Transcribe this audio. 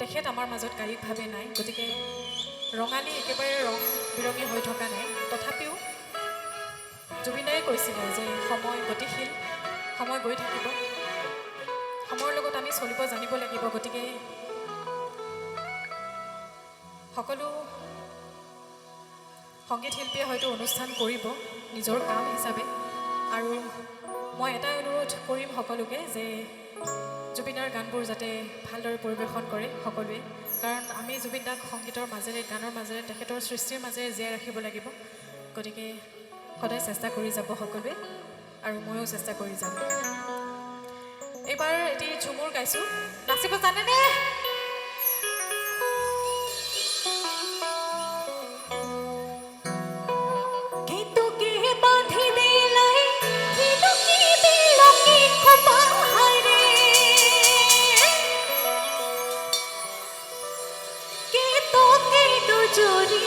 তেখেত আমাৰ মাজত কায়িকভাৱে নাই, গতিকে ৰঙালী একেবাৰে ৰং বিৰঙী হৈ থকা নাই। তথাপিও জুবিনদাই কৈছিলে যে সময় গতিশীল, সময় গৈ থাকিব, সময়ৰ লগত আমি চলিব জানিব লাগিব। গতিকে সকলো সংগীত শিল্পীয়ে হয়তো অনুষ্ঠান কৰিব নিজৰ কাম হিচাপে, আৰু মই এটাই অনুৰোধ কৰিম সকলোকে যে জুবিনৰ গানবোৰ যাতে ভালদৰে পৰিৱেশন কৰে সকলোৱে, কাৰণ আমি জুবিনদাক সংগীতৰ মাজেৰে, গানৰ মাজেৰে, তেখেতৰ সৃষ্টিৰ মাজেৰে জীয়াই ৰাখিব লাগিব। গতিকে সদায় চেষ্টা কৰি যাব সকলোৱে, আৰু ময়ো চেষ্টা কৰি যাম। এইবাৰ এটি ঝুমুৰ গাইছোঁ, নাচিব জানেনে? চুরি